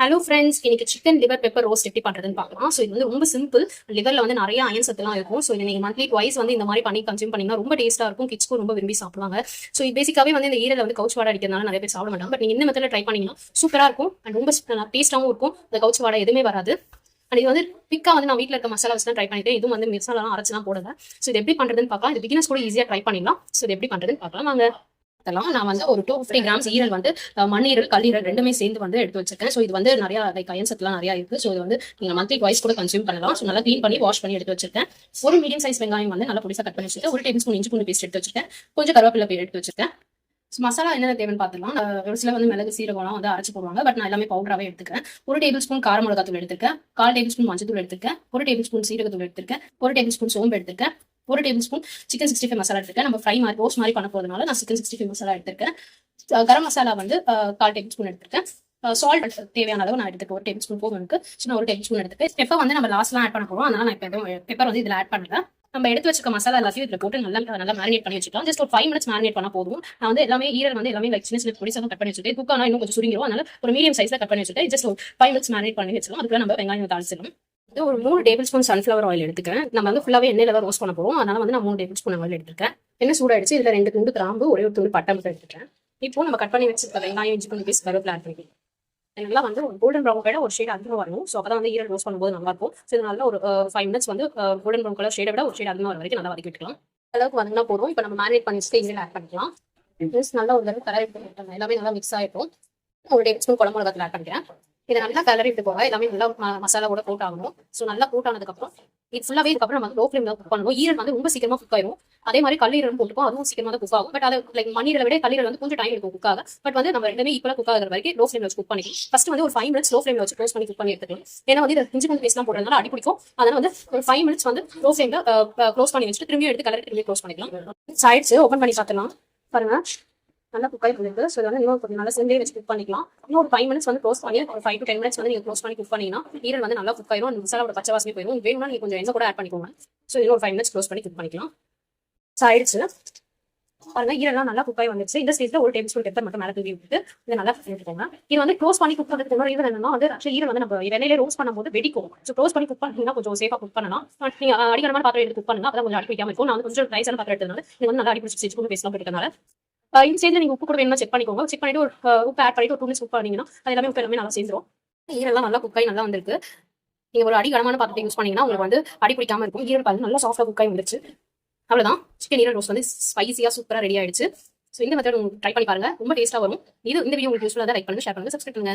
Hello friends, இன்னைக்கு chicken liver pepper roast எப்படி பண்றதுன்னு பார்க்கலாம். ஸோ இது வந்து ரொம்ப சிம்பிள். லிவர்ல வந்து நிறைய அயன் சத்துலாம் இருக்கும். ஸோ இதை நீங்க மந்த்லி ட்வைஸ் வந்து இந்த மாதிரி பண்ணி கன்சியூம் பண்ணீங்கன்னா ரொம்ப டேஸ்டா இருக்கும். கிட்ஸ்க்கும் ரொம்ப விரும்பி சாப்பிடுவாங்க. ஸோ இது பேசிக்காவே வந்து இந்த ஈரல வந்து கவுச்சு வாடை அடிக்கிறதுனால நிறைய பேர் சாப்பிட மாட்டாங்க. பட் நீங்க இந்த மெத்தட்ல ட்ரை பண்ணீங்கன்னா சூப்பரா இருக்கும் அண்ட் ரொம்ப டேஸ்டாவும் இருக்கும். இந்த கவுச்சு வாடை எதுவுமே வராது. அண்ட் இது வந்து பிக்கா வந்து நான் வீட்டில் இருக்க மசாலா வச்சு தான் ட்ரை பண்ணிட்டு இதுவும் வந்து மசாலாலாம் அரைச்சுலாம் போடல. ஸோ இது எப்படி பண்றதுன்னு பார்க்கலாம். இது பிகினர்ஸ் கூட ஈஸியாக ட்ரை பண்ணிடலாம். ஸோ இது எப்படி பண்றதுன்னு பார்க்கலாம் வாங்க. நான் வந்து ஒரு 250 கிராம்ஸ் ஈரல் வந்து மண்ணீரல் கல்லீரல் ரெண்டுமே சேர்ந்து வந்து எடுத்து வச்சிருக்கேன். ஸோ இது வந்து நிறைய லைக் அயன் சத்துலாம் நிறைய இருக்கு. ஸோ இது வந்து நீங்க மந்த்லி ட்வைஸ் கூட கன்சியூம் பண்ணலாம். ஸோ நல்லா க்ளீன் பண்ணி வாஷ் பண்ணி எடுத்து வச்சிருக்கேன். ஒரு மீடியம் சைஸ் வெங்காயம் வந்து நல்லா பொடிசா கட் பண்ணி வச்சிருக்கேன். ஒரு டேபிள் ஸ்பூன் இஞ்சி பூண்டு பேஸ்ட் எடுத்து வச்சிருக்கேன். கொஞ்சம் கருவேப்பிலை எடுத்து வச்சிருக்கேன். மசாலா என்ன தேவைன்னு பார்த்துலாம். ஒரு சில வந்து மிளகு சீரகம்லாம் வந்து அரைச்சு போடுவாங்க. பட் நான் எல்லாமே பவுடராகவே எடுத்துக்கிறேன். ஒரு டேபிள் ஸ்பூன் கார மிளகாத்தூள் எடுத்துருக்கேன். 1/4 டேபிள் ஸ்பூன் மஞ்சத்தூள் எடுத்துருக்கேன். ஒரு டேபிள் ஸ்பூன் சீரகத்தூள் எடுத்துருக்கேன். ஒரு டேபிள் ஸ்பூன் சோம்பு எடுத்துருக்கேன். ஒரு டேபிள் ஸ்பூன் சிக்கன் 65 மசாலா எடுத்துருக்கேன். நம்ம ஃப்ரை மாதிரி ரோஸ்ட் மாதிரி பண்ண போறதுனால நான் சிக்கன் 65 மசாலா எடுத்துருக்கேன். கரம் மசாலா வந்து 1/4 டேபிள் ஸ்பூன் எடுத்துருக்கேன். சால்ட் தேவையான அளவு நான் எடுத்துக்க ஒரு டேபிள் ஸ்பூன் போதும் எனக்கு. நான் ஒரு டேபிள் ஸ்பூன் எடுத்துக்கேன். பெப்பர் வந்து நம்ம லாஸ்ட்லாம் ஆட் பண்ண போறோம். அதனால நான் இப்போ பெப்பர் வந்து இதில் ஆட் பண்ணல. நம்ம எடுத்து வச்சுக்க மசாலா எல்லாத்தையும் இதில் போட்டு நல்லா மேரினேட் பண்ணி வச்சுக்கலாம். ஜஸ்ட் ஒரு 5 மினிட்ஸ் மேரினேட் பண்ணா போதும். நான் வந்து எல்லாமே ஈரல் வந்து எல்லாமே லைக் சின்ன சின்ன பொடிசாக கட் பண்ணி வச்சுட்டு குக்கானா இன்னும் கொஞ்சம் சுருங்கிடும். அதனால ஒரு மீடியம் சைஸ்ல கட் பண்ணி வச்சுட்டு ஜஸ்ட் ஒரு 5 மினிட்ஸ் மேரினேட் பண்ணி வச்சிடலாம். அதுக்குள்ள நம்ம வெங்காயம் தாளிச்சிடலாம். ஒரு 3 டேபிள் ஸ்பூன் சன்ஃபிளவர் ஆயில் எடுத்துக்கிறேன். நம்ம வந்து ஃபுல்லாவே எண்ணெயில தான் ரோஸ்ட் பண்ண போறோம். அதனால வந்து நான் 3 டேபிள் ஸ்பூன் ஆயில் எடுத்துக்கிறேன். எண்ணெய் சூடாயிடுச்சு. இதுல 2 துண்டு கிராம்பு, ஒரே ஒரு துண்டு பட்டை மட்டும் எடுத்துக்கிறேன். இப்போ நம்ம கட் பண்ணி வச்சிருக்க வெங்காயம், இஞ்சி பூண்டு பேஸ்ட், கருவேப்பிலை ஆட் பண்ணிக்கலாம். நல்லா வந்து ஒரு கோல்டன் ப்ரௌன் கலர் ஒரு ஷேட் அதிகமாக வரணும். ஸோ அப்பதான் வந்து ஈரல் ரோஸ்ட் பண்ணும்போது நல்லா இருக்கும். ஸோ இது நல்லா ஒரு 5 மினிட்ஸ் வந்து கோல்டன் ப்ரௌன் கலர் ஷேடை விட ஒரு ஷேட் அதிகமாக வர வரைக்கும் நல்லா வதக்கி விட்டுக்கலாம். அளவுக்கு வதங்கினா போதும். இப்போ நம்ம மேரினேட் பண்ணி வச்சுட்டு ஈரல் ஆட் பண்ணிக்கலாம். நல்லா ஒரு தடவை கலர் எடுத்து எல்லாமே நல்லா மிக்ஸ் ஆகிடும். ஒரு டேபிள் ஸ்பூன் குழம்பு மிளகாத்தூள் ஆட் பண்ணிக்கிறேன். இதை நல்லா கலரி விட்டு போக எல்லாமே நல்லா மசாலாவோட கோட் ஆகணும். ஸோ நல்லா கோட் ஆனதுக்கப்புறம் இது ஃபுல்லாவே இதுக்கப்புறம் நம்ம லோ ஃப்ளேம்ல குக் பண்ணணும். ஈரல் வந்து ரொம்ப சீக்கிரமா குக் ஆயிடும். அதே மாதிரி கல்லீரல் போட்டுக்கும், அதுவும் சீக்கிரமா தான் குக் ஆகும். பட் அது லைக் மண்ணீரலை விட கல்லீரல் வந்து கொஞ்சம் டைம் எடுக்கும் குக் ஆக. பட் வந்து நம்ம ரெண்டுமே ஈக்குவலா குக் ஆகிற வரைக்கும் லோ ஃப்ளேம்ல வச்சு குக் பண்ணிக்கலாம். ஃபர்ஸ்ட் வந்து ஒரு 5 மினிட்ஸ் லோ ஃப்ளேம்ல வச்சு க்ளோஸ் பண்ணி குக் பண்ணி எடுத்துக்கலாம். ஏன்னா வந்து இஞ்சி பூண்டு பேஸ்ட்லாம் போடுறதுனால அடி பிடிக்கும். அதனால வந்து ஒரு 5 மினிட்ஸ் வந்து லோ ஃப்ளேம்ல க்ளோஸ் பண்ணி வச்சுட்டு திரும்பி எடுத்து கலரி திரும்பி க்ளோஸ் பண்ணிக்கலாம். சைட்ஸ் ஓப்பன் பண்ணி பார்த்துலாம். பாருங்க நல்லா குக் ஆகி வந்துருக்கு. ஸோ வந்து இன்னும் கொஞ்சம் நல்லா செஞ்சே வச்சு குக் பண்ணிக்கலாம். இன்னும் ஒரு 5 மினிட்ஸ் வந்து க்ளோஸ் பண்ணி ஒரு 5 to 10 மினிட்ஸ் வந்து நீங்க க்ளோஸ் பண்ணி குக் பண்ணீங்கன்னா ஈரல் வந்து நல்லா குக் ஆயிரும். அந்த மசாலாவோட பச்சை வாசனை போயிடும். வேணும்னா நீங்க கொஞ்சம் எண்ணெய் கூட ஆட் பண்ணிக்கோங்க. ஸோ இன்னும் ஒரு 5 மினிட்ஸ் க்ளோஸ் பண்ணி குக் பண்ணிக்கலாம். ஆயிடுச்சு. பாருங்க ஈரல்லாம் நல்லா குக் ஆகி வந்துச்சு. இந்த ஸ்டேஜ்ல ஒரு டேபிள் ஸ்பூன் பெப்பர் மட்டும் மேலே தூவி விட்டு இதை நல்லா எடுத்துக்கோங்க. இது வந்து க்ளோஸ் பண்ணி குக் பண்ணுறதுக்கு இன்னொரு ஈரல் என்னன்னா வந்து ஆக்சுவலி ஈரல் வந்து நம்ம வெண்ணையிலே ரோஸ்ட் பண்ணும்போது வெடிக்கும். ஸோ க்ளோஸ் பண்ணி குக் பண்ணீங்கன்னா கொஞ்சம் சேஃபா குக் பண்ணலாம். நீங்க அடிக்கரமான பாத்திரம் எடுத்து குக் பண்ணுங்க. அப்பதான் கொஞ்சம் அடி பிடிக்காம இருக்கும். நான் வந்து கொஞ்சம் ரைஸான பாத்திரம் எடுத்ததுனால இது வந்து நல்லா அடி பிடிச்சி ஸ்டேஜ் கூட பேசலாம் போயிட்டனால இந்த ஸ்டேஜ்ல நீங்க உப்பு கூட வேணும்னா செக் பண்ணிக்கோங்க. செக் பண்ணிட்டு ஒரு உப்பு ஆட் பண்ணிட்டு ஒரு 2 மினிட்ஸ் குக் பண்ணீங்கன்னா அது எல்லாமே உப்பு எல்லாமே நல்லா சேர்ந்துரும். ஈரல்லாம் நல்லா குக் ஆகி நல்லா வந்திருக்கு. நீங்க ஒரு அடிகரமான பாத்திரத்தை யூஸ் பண்ணீங்கன்னா உங்களுக்கு வந்து அடி பிடிக்காம இருக்கும். ஈரல் பாருங்க நல்லா சாஃப்டா குக் ஆகி வந்துருச்சு. அவ்வளவுதான், சிக்கன் ஈரல் ரோஸ்ட் வந்து ஸ்பைசியா சூப்பரா ரெடி ஆயிடுச்சு. ஸோ இந்த மெத்தட் உங்களுக்கு ட்ரை பண்ணி பாருங்க. ரொம்ப டேஸ்டா வரும். இந்த வீடியோ உங்களுக்கு யூஸ்ஃபுல்லா தான் லைக் பண்ணுங்க, ஷேர் பண்ணுங்க, சப்ஸ்கிரைப் பண்ணுங்க.